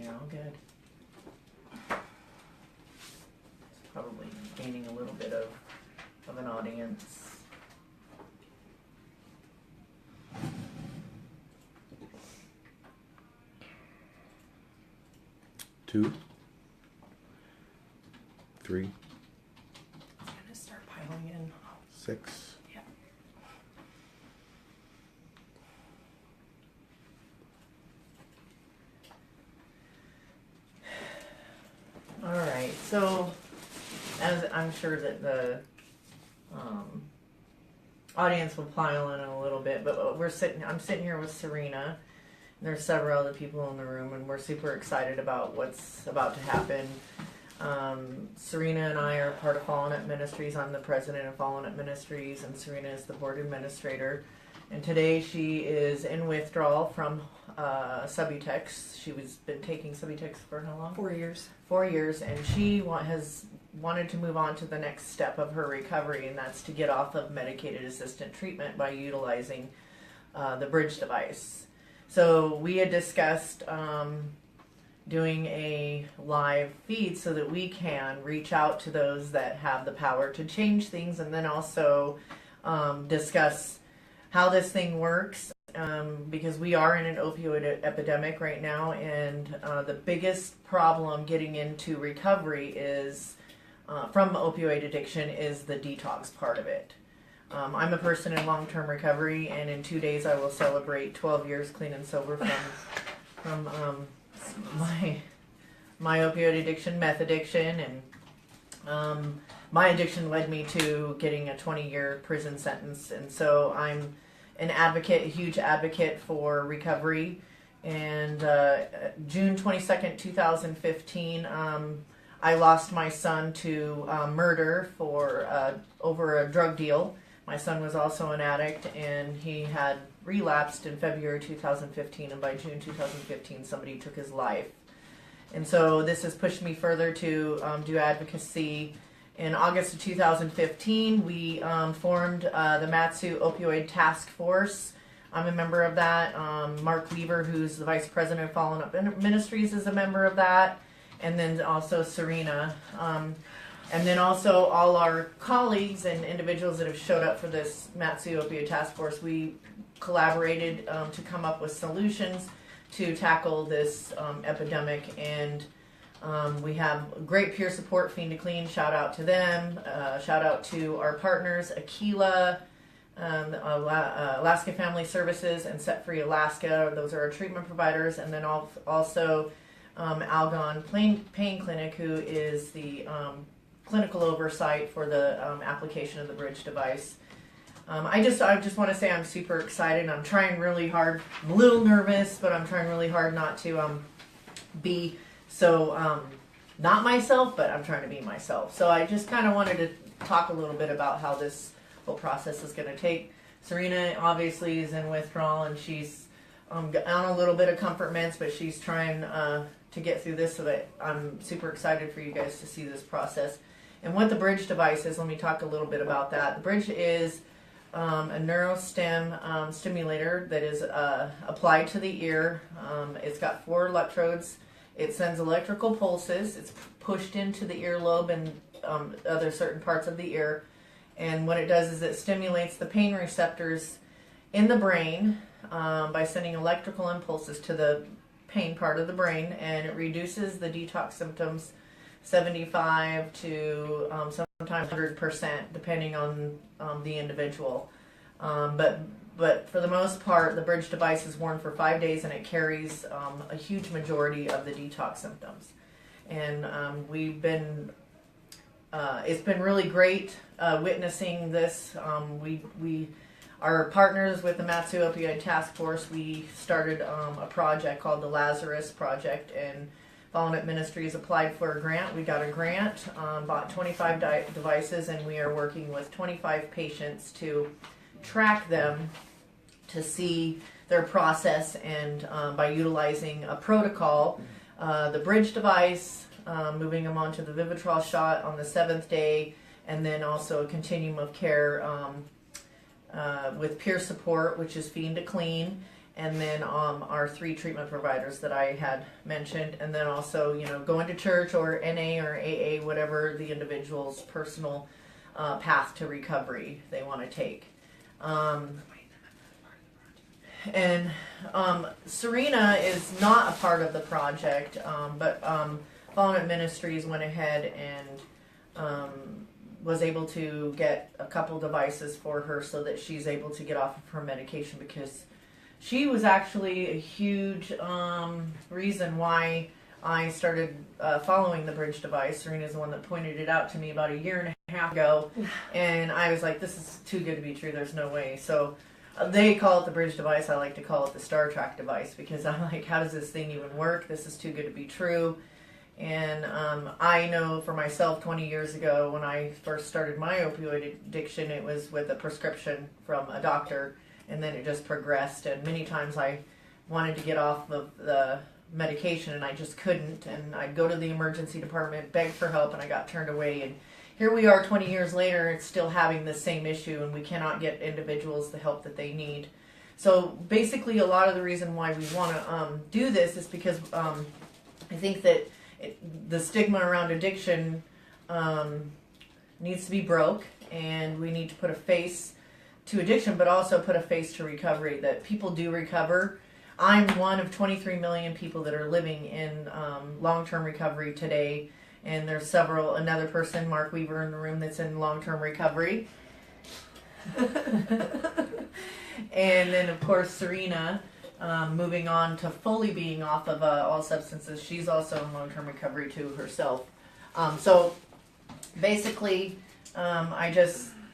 now. Good. It's probably gaining a little bit of an audience. Two. Three. It's gonna start piling in. 6. Yeah. All right. So, as I'm sure that the audience will pile in a little bit, but I'm sitting here with Serena. There's several other people in the room, and we're super excited about what's about to happen. Serena and I are part of Fallen Up Ministries. I'm the president of Fallen Up Ministries, and Serena is the board administrator. And today she is in withdrawal from Subutex. She's been taking Subutex for how long? 4 years. 4 years, and she has wanted to move on to the next step of her recovery, and that's to get off of medicated assisted treatment by utilizing the bridge device. So we had discussed doing a live feed so that we can reach out to those that have the power to change things, and then also discuss how this thing works, because we are in an opioid epidemic right now, and the biggest problem getting into recovery is from opioid addiction is the detox part of it. I'm a person in long-term recovery, and in 2 days I will celebrate 12 years clean and sober from my opioid addiction, meth addiction, and my addiction led me to getting a 20-year prison sentence. And so I'm an advocate, a huge advocate for recovery. And June 22nd, 2015, I lost my son to murder over a drug deal. My son was also an addict, and he had relapsed in February 2015, and by June 2015, somebody took his life. And so this has pushed me further to do advocacy. In August of 2015, we formed the Matsu Opioid Task Force. I'm a member of that. Mark Weaver, who's the vice president of Fallen Up Ministries, is a member of that. And then also Serena. And then also all our colleagues and individuals that have showed up for this Matsu Opioid Task Force, we collaborated to come up with solutions to tackle this epidemic. And we have great peer support, Fiend to Clean, shout out to them. Shout out to our partners, Aquila, Alaska Family Services, and Set Free Alaska. Those are our treatment providers. And then also Algon Pain Clinic, who is the clinical oversight for the application of the bridge device. I just want to say I'm super excited. I'm trying really hard. I'm a little nervous, but I'm trying really hard not to be so not myself, but I'm trying to be myself. So I just kind of wanted to talk a little bit about how this whole process is going to take. Serena obviously is in withdrawal, and she's on a little bit of comfort meds, but she's trying to get through this. So that I'm super excited for you guys to see this process. And what the bridge device is, let me talk a little bit about that. The bridge is a neurostim stimulator that is applied to the ear. It's got 4 electrodes. It sends electrical pulses. It's pushed into the earlobe and other certain parts of the ear. And what it does is it stimulates the pain receptors in the brain by sending electrical impulses to the pain part of the brain, and it reduces the detox symptoms 75 to sometimes 100%, depending on the individual. But for the most part, the bridge device is worn for 5 days, and it carries a huge majority of the detox symptoms. And it's been really great witnessing this. We are partners with the Matsu Opioid Task Force. We started a project called the Lazarus Project, and Fallen Up Ministries applied for a grant. We got a grant, bought 25 devices, and we are working with 25 patients to track them to see their process, and by utilizing a protocol, the bridge device, moving them onto the Vivitrol shot on the 7th day, and then also a continuum of care with peer support, which is Fiend to Clean. and then our 3 treatment providers that I had mentioned, and then also, going to church or NA or AA, whatever the individual's personal path to recovery they want to take. And Serena is not a part of the project, but Fallen Up Ministries went ahead and was able to get a couple devices for her so that she's able to get off of her medication, because she was actually a huge reason why I started following the bridge device. Serena's the one that pointed it out to me about a year and a half ago, and I was like, this is too good to be true, there's no way. So they call it the bridge device, I like to call it the Star Trek device, because I'm like, how does this thing even work? This is too good to be true. And I know for myself, 20 years ago when I first started my opioid addiction, it was with a prescription from a doctor, and then it just progressed, and many times I wanted to get off of the medication and I just couldn't, and I'd go to the emergency department, beg for help, and I got turned away. And here we are 20 years later, it's still having the same issue, and we cannot get individuals the help that they need. So basically, a lot of the reason why we want to do this is because I think that the stigma around addiction needs to be broke, and we need to put a face to addiction, but also put a face to recovery, that people do recover. I'm one of 23 million people that are living in long-term recovery today, and there's another person, Mark Weaver, in the room that's in long-term recovery. And then, of course, Serena, moving on to fully being off of all substances. She's also in long-term recovery too herself. So basically,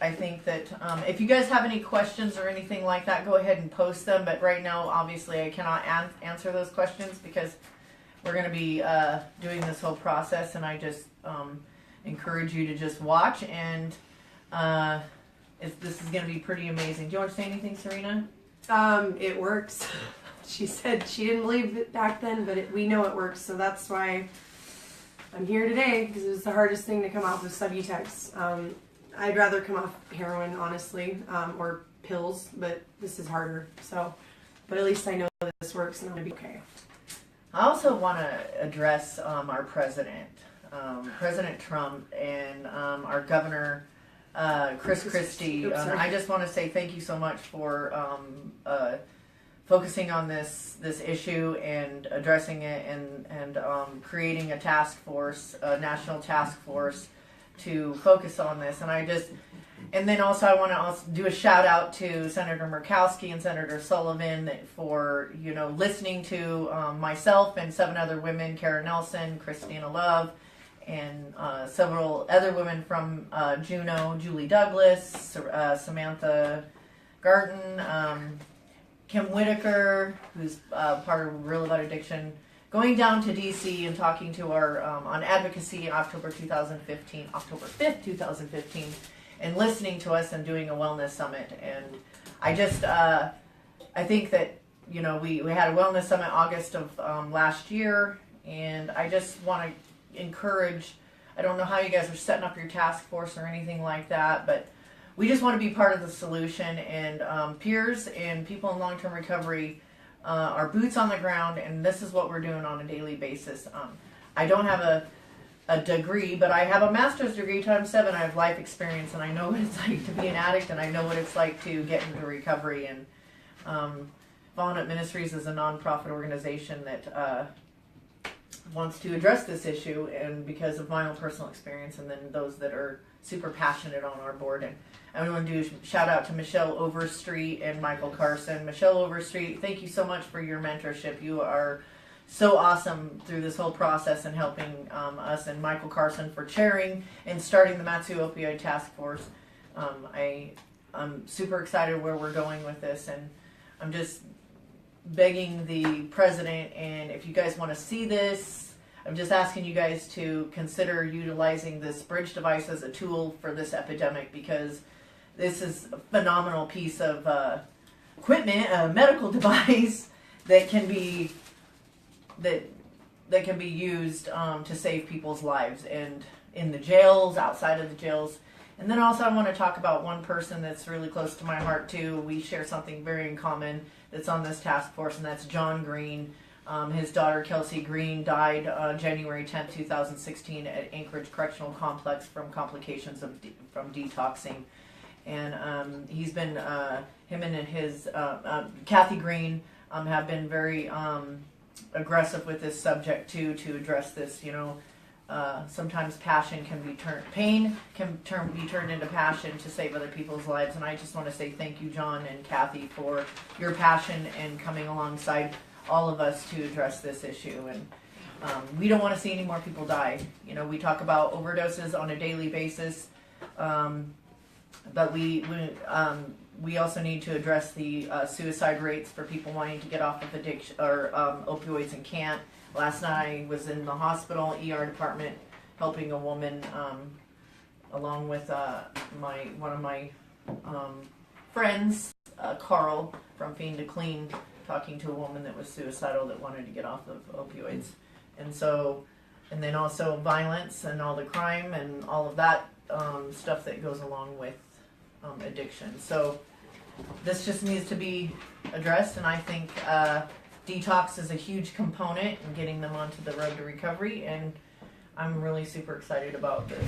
I think that if you guys have any questions or anything like that, go ahead and post them. But right now, obviously, I cannot answer those questions because we're going to be doing this whole process, and I just encourage you to just watch, and this is going to be pretty amazing. Do you want to say anything, Serena? It works. She said she didn't believe it back then, but we know it works, so that's why I'm here today, because it was the hardest thing to come off with Subutex. I'd rather come off heroin, honestly, or pills, but this is harder. So, but at least I know that this works, and I'm gonna be okay. I also want to address our president, President Trump, and our governor, Chris Christie. I just want to say thank you so much for focusing on this issue and addressing it, and creating a task force, a national task force, to focus on this. And then also I want to do a shout out to Senator Murkowski and Senator Sullivan for listening to myself and 7 other women, Karen Nelson, Christina Love, and several other women from Juneau, Julie Douglas, Samantha Garten, Kim Whitaker, who's part of Real About Addiction, going down to DC and talking to our on advocacy in October 5th, 2015, and listening to us and doing a wellness summit. And I just I think that we had a wellness summit August of last year, and I just want to encourage. I don't know how you guys are setting up your task force or anything like that, but we just want to be part of the solution, and peers and people in long-term recovery are boots on the ground, and this is what we're doing on a daily basis. I don't have a degree, but I have a master's degree times 7. I have life experience, and I know what it's like to be an addict, and I know what it's like to get into recovery. And Fallen Up Ministries is a nonprofit organization that wants to address this issue, and because of my own personal experience, and then those that are super passionate on our board. And I want to do a shout out to Michelle Overstreet and Michael Carson. Michelle Overstreet, thank you so much for your mentorship. You are so awesome through this whole process and helping us, and Michael Carson for chairing and starting the Matsu Opioid Task Force. I'm super excited where we're going with this, and I'm just begging the president, and if you guys want to see this, I'm just asking you guys to consider utilizing this bridge device as a tool for this epidemic, because this is a phenomenal piece of equipment, a medical device that can be used to save people's lives, and in the jails, outside of the jails. And then also I want to talk about one person that's really close to my heart too. We share something very in common that's on this task force, and that's John Green. His daughter Kelsey Green died January 10th, 2016 at Anchorage Correctional Complex from complications from detoxing. And he's been, him and his, Kathy Green have been very aggressive with this subject too, to address this. Sometimes passion can be pain can be turned into passion to save other people's lives. And I just want to say thank you, John and Kathy, for your passion and coming alongside all of us to address this issue. And we don't want to see any more people die. We talk about overdoses on a daily basis, but we also need to address the suicide rates for people wanting to get off of addiction or opioids and can't. Last night I was in the hospital ER department helping a woman, along with one of my friends, Carl from Fiend to Clean, talking to a woman that was suicidal that wanted to get off of opioids. And then also violence and all the crime and all of that stuff that goes along with addiction. So this just needs to be addressed, and I think detox is a huge component in getting them onto the road to recovery, and I'm really super excited about this.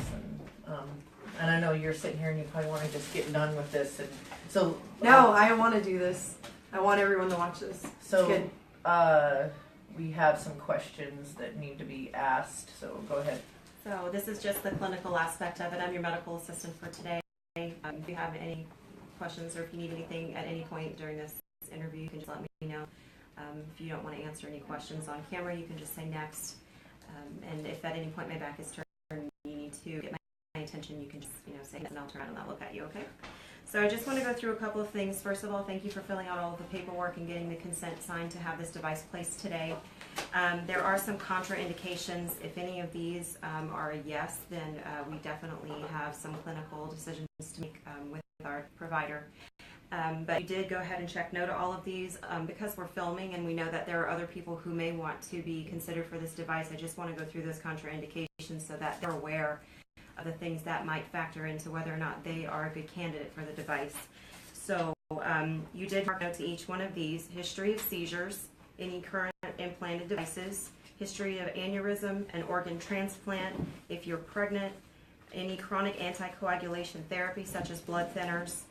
And I know you're sitting here and you probably want to just get done with this. And so no, I want to do this. I want everyone to watch this. So it's good. We have some questions that need to be asked. So go ahead. So this is just the clinical aspect of it. I'm your medical assistant for today. If you have any questions or if you need anything at any point during this interview, you can just let me know. If you don't want to answer any questions on camera, you can just say next. And if at any point my back is turned, you need to get my attention, you can just say yes, and I'll turn around and I'll look at you, okay? So I just want to go through a couple of things. First of all, thank you for filling out all of the paperwork and getting the consent signed to have this device placed today. There are some contraindications. If any of these are a yes, then we definitely have some clinical decisions to make with our provider. But you did go ahead and check no to all of these. Because we're filming and we know that there are other people who may want to be considered for this device, I just want to go through those contraindications so that they're aware of the things that might factor into whether or not they are a good candidate for the device. So you did mark no to each one of these: history of seizures, any current implanted devices, history of aneurysm and organ transplant, if you're pregnant, any chronic anticoagulation therapy such as blood thinners,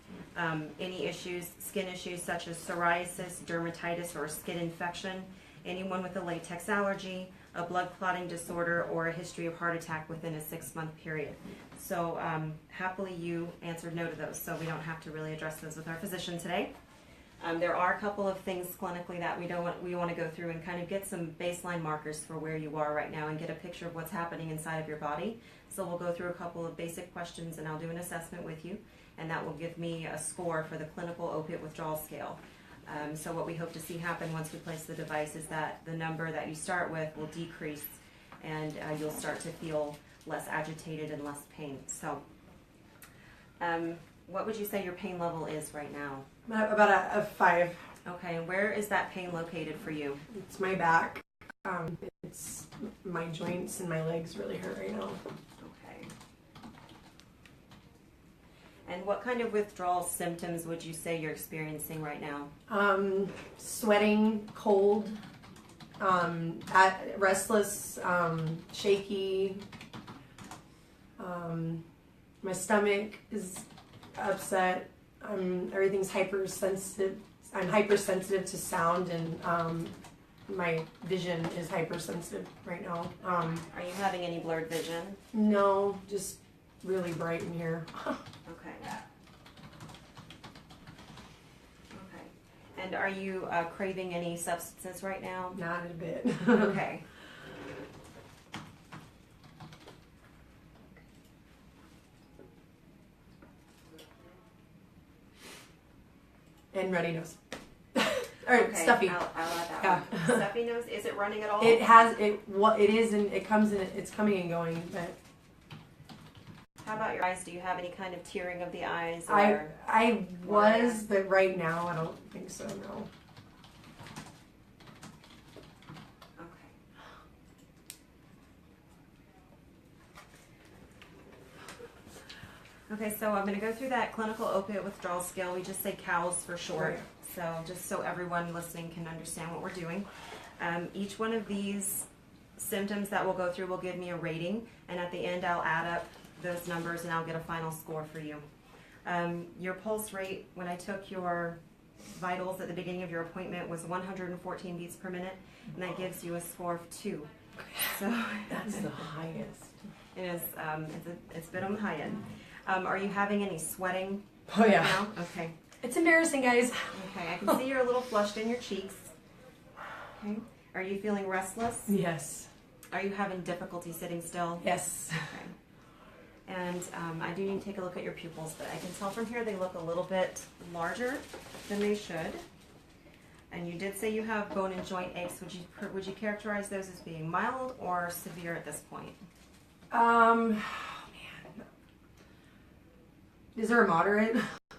any issues, skin issues such as psoriasis, dermatitis, or skin infection, anyone with a latex allergy, a blood clotting disorder, or a history of heart attack within a 6-month period. So happily you answered no to those, so we don't have to really address those with our physician today. There are a couple of things clinically that we want to go through and kind of get some baseline markers for where you are right now and get a picture of what's happening inside of your body. So we'll go through a couple of basic questions and I'll do an assessment with you, and that will give me a score for the clinical opiate withdrawal scale. So what we hope to see happen once we place the device is that the number that you start with will decrease and you'll start to feel less agitated and less pain. So what would you say your pain level is right now? About a 5. Okay, and where is that pain located for you? It's my back. It's my joints and my legs really hurt right now. Okay. And what kind of withdrawal symptoms would you say you're experiencing right now? Sweating, cold, restless, shaky. My stomach is upset. Everything's hypersensitive. I'm hypersensitive to sound, and my vision is hypersensitive right now. Are you having any blurred vision? No, just really bright in here. Okay. Okay. And are you craving any substances right now? Not a bit. Okay. And runny nose. Or Okay, stuffy. I'll add that Yeah. one. Stuffy nose. Is it running at all? It has it. What it is, and it comes in. It's coming and going. But How about your eyes? Do you have any kind of tearing of the eyes? Or... I was, but right now I don't think so. No. Okay. Okay, so I'm going to go through that clinical opiate withdrawal scale. We just say COWS for short. Right. So just so everyone listening can understand what we're doing. Each one of these symptoms that we'll go through will give me a rating, and at the end I'll add up those numbers and I'll get a final score for you. Your pulse rate, when I took your vitals at the beginning of your appointment, was 114 beats per minute, and that gives you a score of 2. So That's the highest. it is, it's a bit on the high end. Are you having any sweating Oh yeah. now? Okay. It's embarrassing, guys. Okay, I can see you're a little flushed in your cheeks. Okay. Are you feeling restless? Yes. Are you having difficulty sitting still? Yes. Okay. And I do need to take a look at your pupils, but I can tell from here they look a little bit larger than they should. And you did say you have bone and joint aches. Would you characterize those as being mild or severe at this point? Man. Is there a moderate?